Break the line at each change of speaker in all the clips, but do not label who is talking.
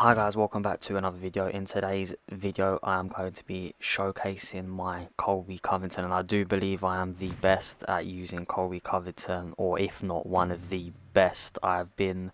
Hi guys, welcome back to another video. In today's video I am going to be showcasing my Colby Covington, and I do believe I am the best at using Colby Covington, or if not one of the best. I've been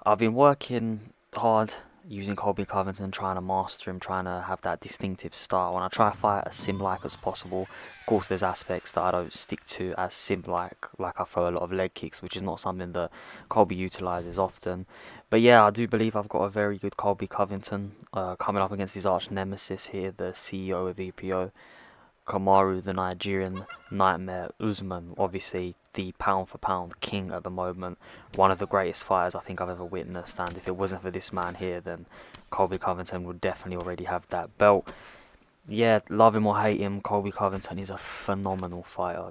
working hard using Colby Covington, trying to master him, trying to have that distinctive style, and I try to fight as sim-like as possible. Of course there's aspects that I don't stick to as sim-like, like I throw a lot of leg kicks, which is not something that Colby utilizes often. But yeah, I do believe I've got a very good Colby Covington coming up against his arch nemesis here, the CEO of EPO, Kamaru, the Nigerian Nightmare Usman, obviously the pound for pound king at the moment, one of the greatest fighters I think I've ever witnessed, and if it wasn't for this man here, then Colby Covington would definitely already have that belt. Yeah, love him or hate him, Colby Covington is a phenomenal fighter.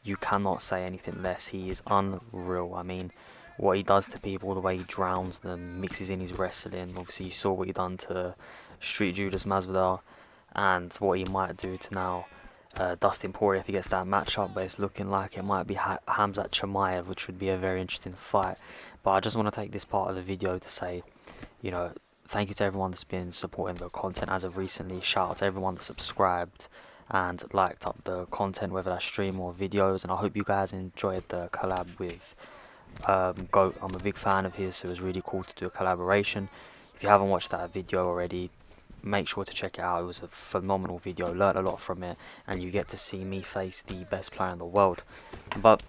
You cannot say anything less. He is unreal. I mean, what he does to people, the way he drowns them, mixes in his wrestling. Obviously, you saw what he done to Street Judas Masvidal, and what he might do to now Dustin Poirier if he gets that matchup. But it's looking like it might be Hamzat Chimaev, which would be a very interesting fight. But I just want to take this part of the video to say, you know, thank you to everyone that's been supporting the content as of recently. Shout out to everyone that subscribed and liked up the content, whether that's stream or videos. And I hope you guys enjoyed the collab with Goat. I'm a big fan of his, so it was really cool to do a collaboration. If you haven't watched that video already, make sure to check it out. It was a phenomenal video, learned a lot from it, and you get to see me face the best player in the world. But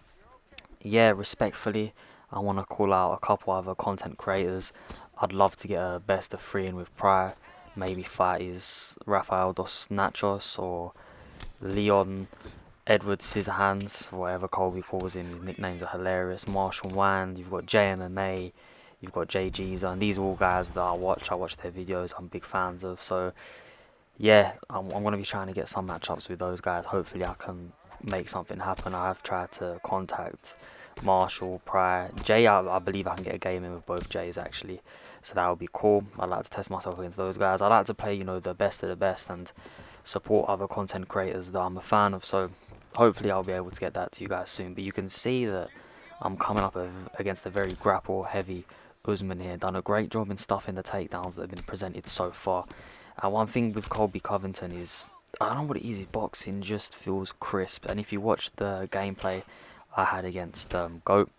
yeah, respectfully, I want to call out a couple other content creators. I'd love to get a best of 3 in with Pryor. Maybe fight is Rafael dos Nachos or Leon Edward Scissorhands, whatever Colby calls him. His nicknames are hilarious. Marshall Wand, you've got JMMA, you've got JG's, and these are all guys that I watch their videos, I'm big fans of. So yeah, I'm going to be trying to get some matchups with those guys. Hopefully I can make something happen. I have tried to contact Marshall, Pryor, Jay. I believe I can get a game in with both Jays actually, so that would be cool. I'd like to test myself against those guys. I like to play, you know, the best of the best and support other content creators that I'm a fan of. So hopefully I'll be able to get that to you guys soon. But you can see that I'm coming up against a very grapple heavy Usman here. Done a great job in stuffing the takedowns that have been presented so far. And one thing with Colby Covington is, I don't know what it is, his boxing just feels crisp. And if you watch the gameplay I had against Goat,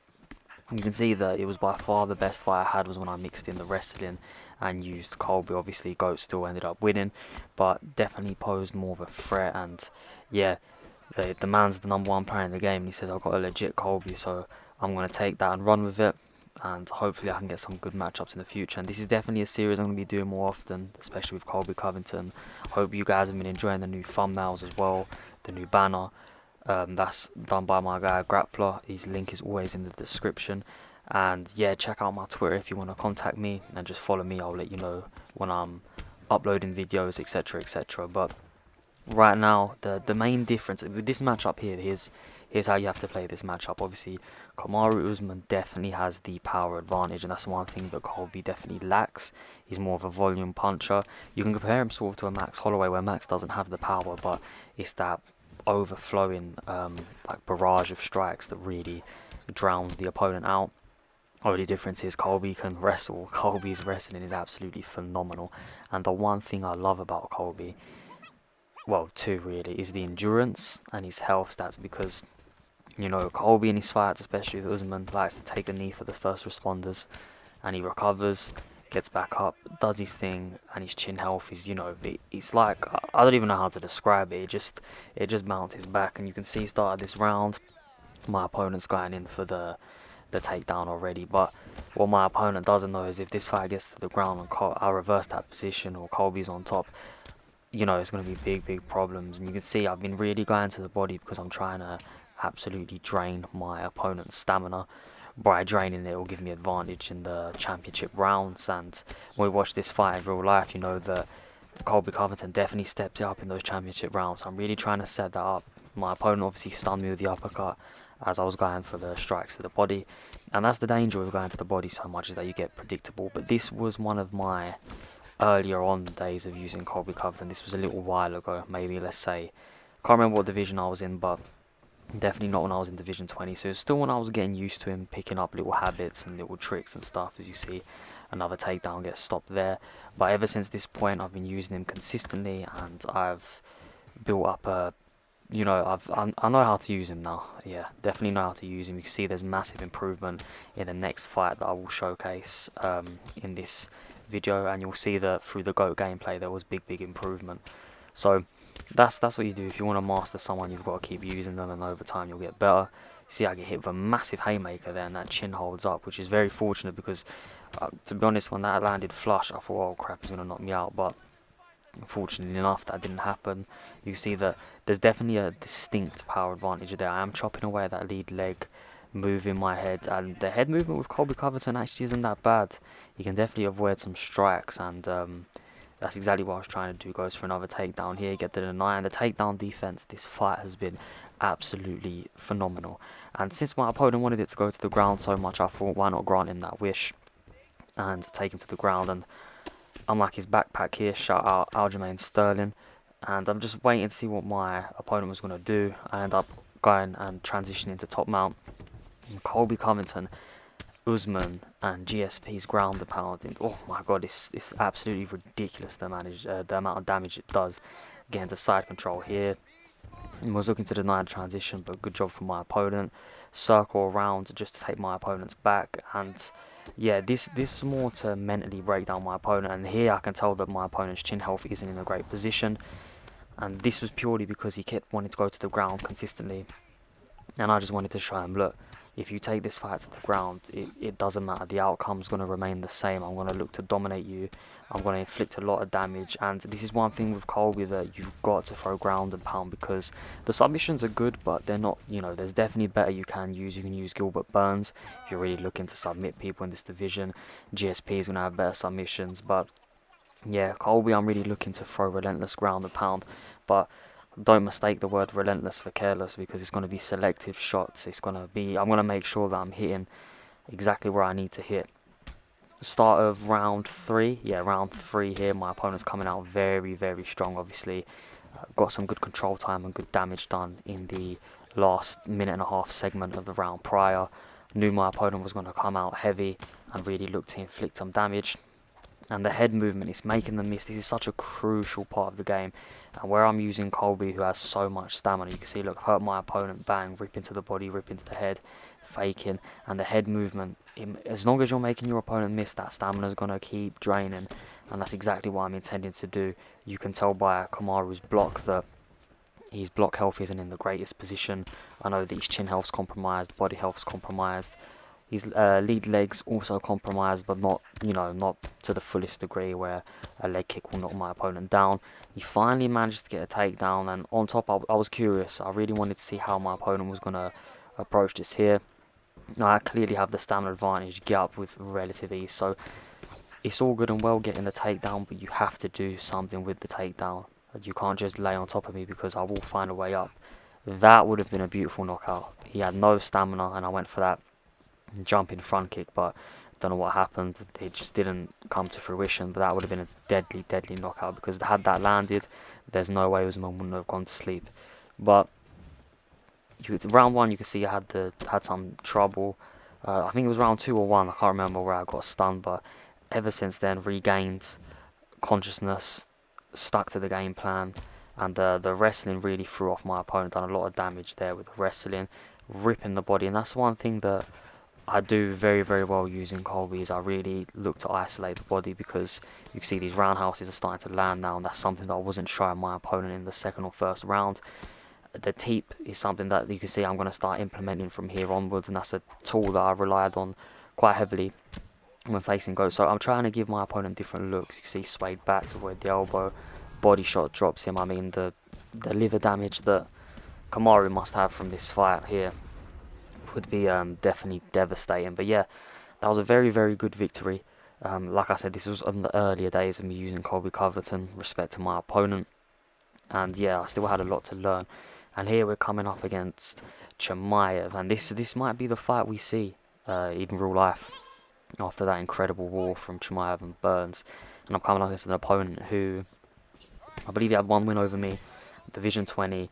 you can see that it was by far the best fight I had was when I mixed in the wrestling and used Colby. Obviously Goat still ended up winning, but definitely posed more of a threat. And yeah, the man's the #1 player in the game, and he says I've got a legit Colby, so I'm going to take that and run with it, and hopefully I can get some good matchups in the future. And this is definitely a series I'm going to be doing more often, especially with Colby Covington. Hope you guys have been enjoying the new thumbnails as well, the new banner. That's done by my guy Grapplurr. His link is always in the description. And yeah, check out my Twitter if you want to contact me, and just follow me. I'll let you know when I'm uploading videos, etc, etc. But right now, the main difference with this matchup here, here's how you have to play this matchup. Obviously, Kamaru Usman definitely has the power advantage, and that's one thing that Colby definitely lacks. He's more of a volume puncher. You can compare him sort of to a Max Holloway, where Max doesn't have the power, but it's that overflowing like barrage of strikes that really drowns the opponent out. Only difference is Colby can wrestle. Colby's wrestling is absolutely phenomenal, and the one thing I love about Colby, well, two really, is the endurance and his health stats. Because, you know, Colby in his fights, especially with Usman, likes to take a knee for the first responders, and he recovers, gets back up, does his thing, and his chin health is, you know, it's like, I don't even know how to describe it. It just bounces back, and you can see he started this round. My opponent's going in for the takedown already, but what my opponent doesn't know is if this fight gets to the ground and I reverse that position, or Colby's on top, you know, it's going to be big problems. And you can see I've been really going to the body because I'm trying to absolutely drain my opponent's stamina. By draining it, it will give me advantage in the championship rounds. And when we watch this fight in real life, you know that Colby Covington definitely steps it up in those championship rounds. So I'm really trying to set that up. My opponent obviously stunned me with the uppercut as I was going for the strikes to the body, and that's the danger with going to the body so much, is that you get predictable. But this was one of my earlier on days of using Colby Covington. This was a little while ago, maybe, let's say, can't remember what division I was in, but definitely not when I was in division 20. So it's still when I was getting used to him, picking up little habits and little tricks and stuff, as you see. another takedown gets stopped there. But ever since this point, I've been using him consistently, and I've built up a, I know how to use him now. Yeah, definitely know how to use him. You can see there's massive improvement in the next fight that I will showcase in this video, and you'll see that through the GOAT gameplay there was big improvement. So that's what you do. If you want to master someone, you've got to keep using them, and over time you'll get better. See, I get hit with a massive haymaker there, and that chin holds up, which is very fortunate because, to be honest, when that landed flush, I thought, oh crap, he's going to knock me out. But unfortunately enough, that didn't happen. You see that there's definitely a distinct power advantage there. I am chopping away that lead leg, moving my head, and the head movement with Colby Covington actually isn't that bad. You can definitely avoid some strikes, and that's exactly what I was trying to do. Goes for another takedown here, get the deny, and the takedown defense this fight has been absolutely phenomenal. And since my opponent wanted it to go to the ground so much, I thought, why not grant him that wish and take him to the ground. And unlike his backpack here, shout out Aljamain Sterling. And I'm just waiting to see what my opponent was going to do. I end up going and transitioning to top mount. And Colby Covington, Usman, and GSP's ground and pounding. Oh my god, it's absolutely ridiculous the amount of damage it does. Getting to side control here. I was looking to deny the transition, but good job from my opponent. Circle around just to take my opponent's back, and yeah, this is more to mentally break down my opponent. And here I can tell that my opponent's chin health isn't in a great position, and this was purely because he kept wanting to go to the ground consistently, and I just wanted to show him, look, if you take this fight to the ground, it doesn't matter, the outcome's going to remain the same. I'm going to look to dominate you, I'm going to inflict a lot of damage. And this is one thing with Colby, that you've got to throw ground and pound, because the submissions are good, but they're not, there's definitely better you can use. You can use Gilbert Burns if you're really looking to submit people in this division. GSP is going to have better submissions, but yeah, Colby, I'm really looking to throw relentless ground and pound, but don't mistake the word relentless for careless, because it's going to be selective shots. I'm going to make sure that I'm hitting exactly where I need to hit. Start of round 3, round 3 here, my opponent's coming out very strong. Obviously got some good control time and good damage done in the last minute and a half segment of the round prior. Knew my opponent was going to come out heavy and really look to inflict some damage. And the head movement is making them miss. This is such a crucial part of the game. And where I'm using Colby, who has so much stamina, you can see, look, hurt my opponent, bang, rip into the body, rip into the head, faking. And the head movement, as long as you're making your opponent miss, that stamina is going to keep draining. And that's exactly what I'm intending to do. You can tell by Kamaru's block that his block health isn't in the greatest position. I know that his chin health's compromised, body health's compromised. His lead leg's also compromised, but not to the fullest degree where a leg kick will knock my opponent down. He finally managed to get a takedown, and on top, I was curious. I really wanted to see how my opponent was going to approach this here. Now, I clearly have the stamina advantage, get up with relative ease, so it's all good and well getting the takedown, but you have to do something with the takedown. You can't just lay on top of me, because I will find a way up. That would have been a beautiful knockout. He had no stamina, and I went for that jumping front kick, but don't know what happened. It just didn't come to fruition. But that would have been a deadly knockout, because had that landed, there's no way Usman wouldn't have gone to sleep. But round 1, you can see I had some trouble. I think it was round 2 or 1. I can't remember where I got stunned, but ever since then, regained consciousness, stuck to the game plan, and the wrestling really threw off my opponent. Done a lot of damage there with the wrestling, ripping the body, and that's one thing that I do very well using Colby, is I really look to isolate the body, because you can see these roundhouses are starting to land now, and that's something that I wasn't showing my opponent in the second or first round. The teep is something that you can see I'm going to start implementing from here onwards, and that's a tool that I relied on quite heavily when facing GOAT. So I'm trying to give my opponent different looks. You can see swayed back to avoid the elbow, body shot drops him. I mean, the liver damage that Kamaru must have from this fight here would be definitely devastating. But yeah, that was a very good victory. Like I said, this was on the earlier days of me using Colby Covington, respect to my opponent, and yeah, I still had a lot to learn. And here we're coming up against Chimaev, and this might be the fight we see in real life after that incredible war from Chimaev and Burns. And I'm coming up against an opponent who, I believe he had 1 win over me, Division 20,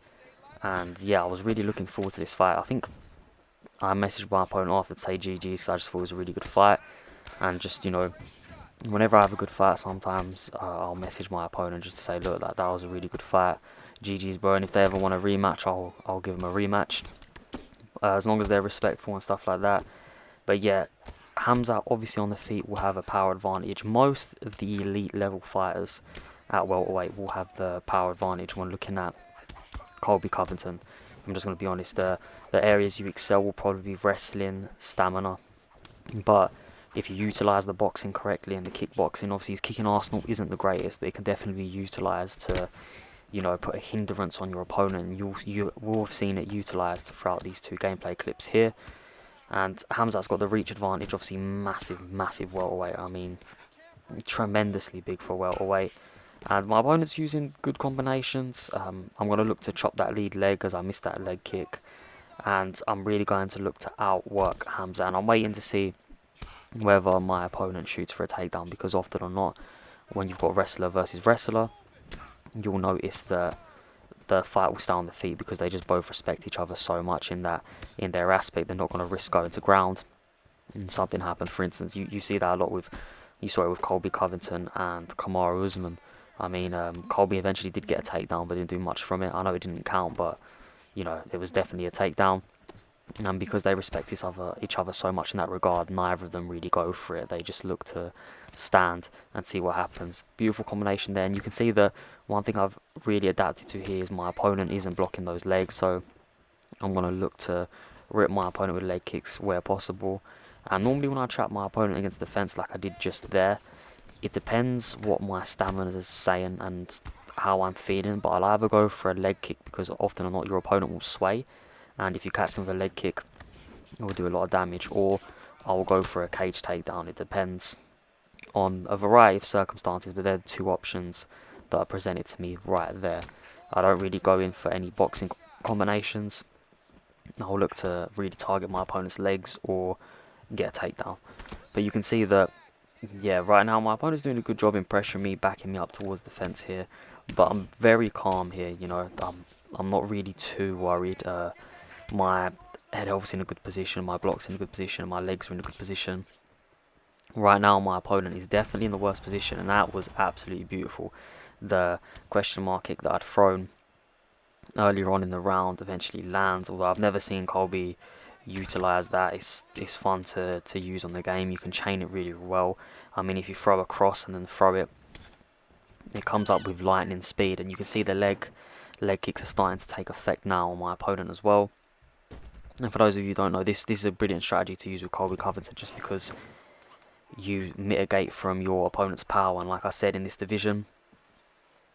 and yeah, I was really looking forward to this fight. I think I messaged my opponent after to say GG, so I just thought it was a really good fight, and just Whenever I have a good fight, sometimes I'll message my opponent just to say, look, that was a really good fight. GG's, bro. And if they ever want a rematch, I'll give them a rematch, as long as they're respectful and stuff like that. But yeah, Hamza obviously on the feet will have a power advantage. Most of the elite level fighters at welterweight will have the power advantage when looking at Colby Covington. I'm just going to be honest, the areas you excel will probably be wrestling, stamina. But if you utilise the boxing correctly and the kickboxing, obviously his kicking arsenal isn't the greatest, but it can definitely be utilised to, you know, put a hindrance on your opponent. And you will have seen it utilised throughout these two gameplay clips here. And Hamzat's got the reach advantage, obviously massive welterweight. I mean, tremendously big for welterweight. And my opponent's using good combinations. I'm going to look to chop that lead leg as I missed that leg kick. And I'm really going to look to outwork Hamza. And I'm waiting to see whether my opponent shoots for a takedown, because often or not, when you've got wrestler versus wrestler, you'll notice that the fight will stay on the feet because they just both respect each other so much in their aspect. They're not going to risk going to ground and something happen. For instance, you see that a lot with, you saw it with Colby Covington and Kamaru Usman. I mean, Colby eventually did get a takedown but didn't do much from it. I know it didn't count, but you know, it was definitely a takedown. And because they respect each other so much in that regard, neither of them really go for it. They just look to stand and see what happens. Beautiful combination there. And you can see that one thing I've really adapted to here is my opponent isn't blocking those legs. So I'm going to look to rip my opponent with leg kicks where possible. And normally when I trap my opponent against the fence like I did just there, it depends what my stamina is saying and how I'm feeling. But I'll either go for a leg kick, because often or not your opponent will sway, and if you catch them with a leg kick, it will do a lot of damage, or I will go for a cage takedown. It depends on a variety of circumstances, but they're the two options that are presented to me right there. I don't really go in for any boxing combinations. I'll look to really target my opponent's legs or get a takedown. But you can see that, yeah, right now my opponent's doing a good job in pressuring me, backing me up towards the fence here. But I'm very calm here, you know. I'm not really too worried. My head health's in a good position, my block's in a good position, my legs are in a good position. Right now my opponent is definitely in the worst position, and that was absolutely beautiful. The question mark kick that I'd thrown earlier on in the round eventually lands, although I've never seen Colby utilize that. It's fun to use on the game. You can chain it really well. I mean, if you throw a cross and then throw it, it comes up with lightning speed, and you can see the leg kicks are starting to take effect now on my opponent as well. And for those of you who don't know, this is a brilliant strategy to use with Colby Covington, just because you mitigate from your opponent's power. And like I said, in this division,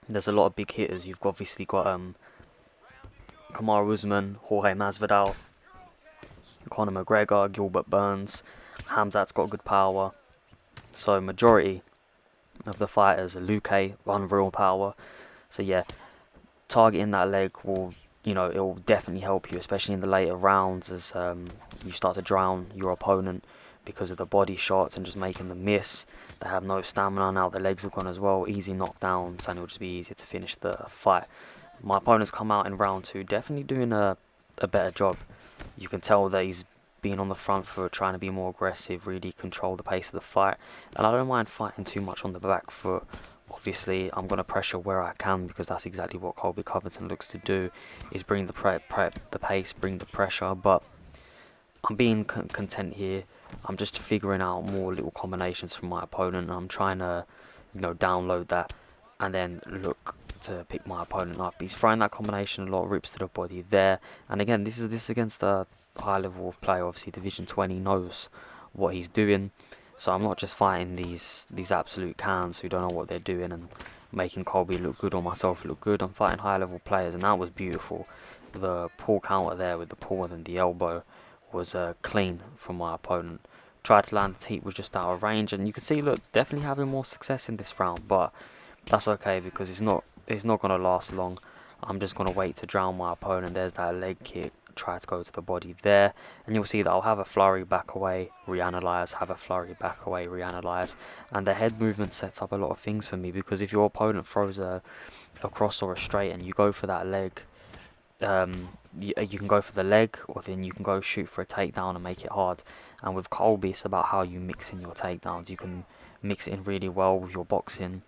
there's a lot of big hitters. You've obviously got Kamaru Usman, Jorge Masvidal, Conor McGregor, Gilbert Burns. Hamzat's got good power. So majority of the fighters are Luque, unreal power. So yeah, targeting that leg will, you know, it will definitely help you, especially in the later rounds, as you start to drown your opponent because of the body shots and just making them miss. They have no stamina now. Their legs have gone as well. Easy knockdowns, and it'll just be easier to finish the fight. My opponent's come out in round 2, definitely doing a better job. You can tell that he's been on the front foot, trying to be more aggressive, really control the pace of the fight. And I don't mind fighting too much on the back foot. Obviously, I'm going to pressure where I can, because that's exactly what Colby Covington looks to do, is bring the the pace, bring the pressure. But I'm being content here. I'm just figuring out more little combinations from my opponent. I'm trying to, you know, download that and then look to pick my opponent up. He's throwing that combination a lot, rips to the body there. And again, this is against a high level of play. Obviously, Division 20 knows what he's doing. So I'm not just fighting these absolute cans who don't know what they're doing and making Colby look good or myself look good. I'm fighting high level players, and that was beautiful. The pull counter there with the pull and then the elbow was clean from my opponent. Tried to land the teep, was just out of range, and you can see, look, definitely having more success in this round, but that's okay because it's not going to last long. I'm just going to wait to drown my opponent. There's that leg kick, try to go to the body there, and you'll see that I'll have a flurry, back away, reanalyze, have a flurry, back away, reanalyze, and the head movement sets up a lot of things for me, because if your opponent throws a cross or a straight and you go for that leg, you can go for the leg, or then you can go shoot for a takedown and make it hard. And with Colby, it's about how you mix in your takedowns. You can mix it in really well with your boxing,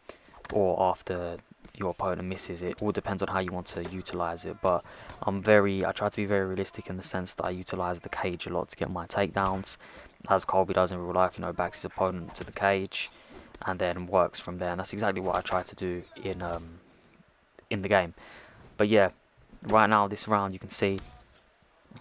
or after your opponent misses. It all depends on how you want to utilize it, but I try to be very realistic in the sense that I utilize the cage a lot to get my takedowns, as Colby does in real life. You know, backs his opponent to the cage and then works from there, and that's exactly what I try to do in the game. But yeah, right now this round you can see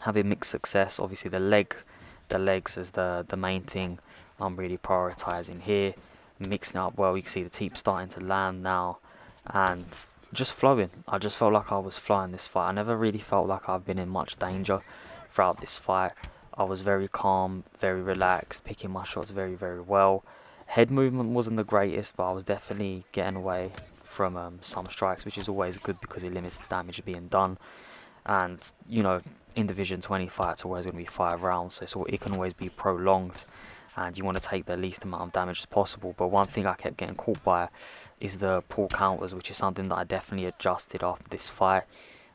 having mixed success. Obviously the legs is the main thing I'm really prioritizing here. Mixing up well, you can see the teep starting to land now, and just flowing. I just felt like I was flowing this fight. I never really felt like I've been in much danger throughout this fight. I was very calm, very relaxed, picking my shots very, very well. Head movement wasn't the greatest, but I was definitely getting away from some strikes, which is always good because it limits the damage being done. And you know, in Division 20 fights, always going to be 5 rounds, so it can always be prolonged, and you want to take the least amount of damage as possible. But one thing I kept getting caught by is the pull counters, which is something that I definitely adjusted after this fight.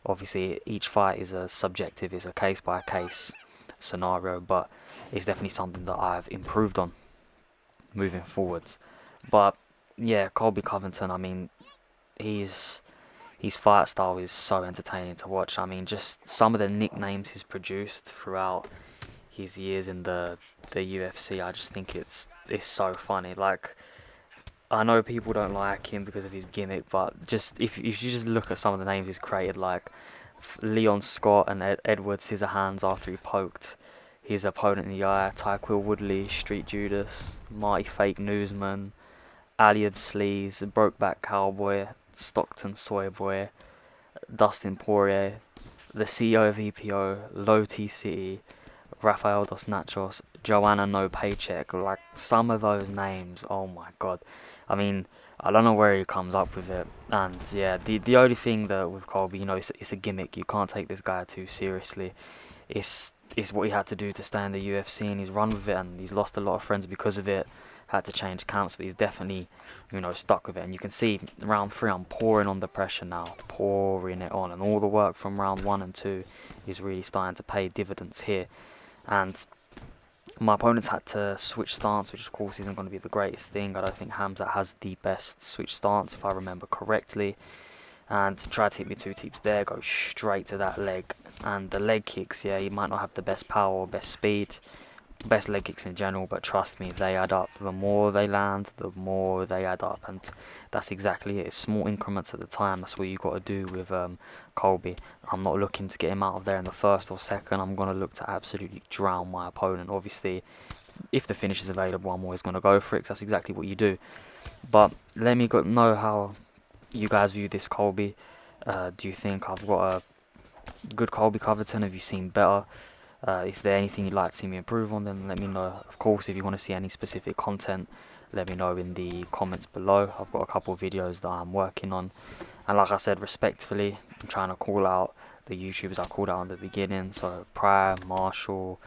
Obviously each fight is a subjective, is a case by case scenario, but it's definitely something that I've improved on moving forwards. But yeah, Colby Covington, I mean, his fight style is so entertaining to watch. I mean, just some of the nicknames he's produced throughout his years in the UFC, I just think it's so funny. Like, I know people don't like him because of his gimmick, but just if you just look at some of the names he's created, like Leon Scott and Edward Scissorhands after he poked his opponent in the eye, Tyquil Woodley, Street Judas, Marty Fake Newsman, Aliab Sleaze, Brokeback Cowboy, Stockton Soyboy, Dustin Poirier, the CEO of EPO, Low T City, Rafael Dos Nachos, Joanna No Paycheck. Like, some of those names, oh my god. I mean, I don't know where he comes up with it. And yeah, the only thing that with Colby, you know, it's a gimmick. You can't take this guy too seriously. It's what he had to do to stay in the UFC, and he's run with it, and he's lost a lot of friends because of it. Had to change camps, but he's definitely, you know, stuck with it. And you can see round 3, I'm pouring on the pressure now, pouring it on, and all the work from round 1 and 2 is really starting to pay dividends here. And my opponent's had to switch stance, which of course isn't going to be the greatest thing. I don't think Hamzat has the best switch stance, if I remember correctly. And to try to hit me 2 teeps there, go straight to that leg. And the leg kicks, yeah, he might not have the best power or best speed, best leg kicks in general, but trust me, they add up. The more they land, the more they add up, and that's exactly it. It's small increments at the time. That's what you got to do with Colby. I'm not looking to get him out of there in the first or second. I'm going to look to absolutely drown my opponent. Obviously, if the finish is available, I'm always going to go for it, 'cause that's exactly what you do. But let me know how you guys view this Colby. Do you think I've got a good Colby Covington? Have you seen better? Is there anything you'd like to see me improve on? Then let me know. Of course, if you want to see any specific content, let me know in the comments below. I've got a couple of videos that I'm working on, and like I said, respectfully, I'm trying to call out the YouTubers I called out in the beginning. So Pryor, Marshall,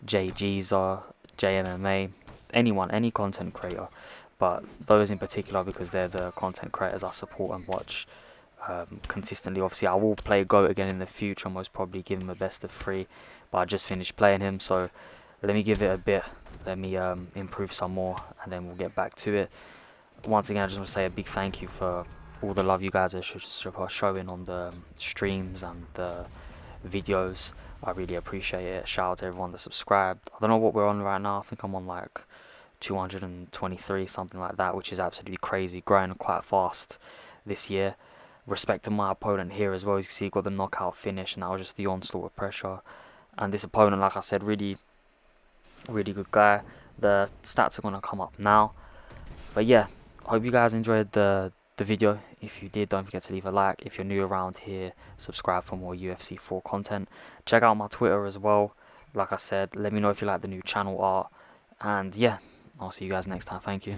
JGza, JMMA, anyone, any content creator, but those in particular because they're the content creators I support and watch consistently. Obviously, I will play GOAT again in the future, most probably give him a best of 3, but I just finished playing him, so let me give it a bit, let me improve some more, and then we'll get back to it. Once again, I just want to say a big thank you for all the love you guys are showing on the streams and the videos. I really appreciate it. Shout out to everyone that subscribed. I don't know what we're on right now. I think I'm on like 223, something like that, which is absolutely crazy, growing quite fast this year. Respect to my opponent here as well. As you can see, he got the knockout finish, and that was just the onslaught of pressure. And this opponent, like I said, really good guy. The stats are going to come up now. But yeah, hope you guys enjoyed the video. If you did, don't forget to leave a like. If you're new around here, subscribe for more UFC 4 content. Check out my Twitter as well. Like I said, let me know if you like the new channel art. And yeah, I'll see you guys next time. Thank you.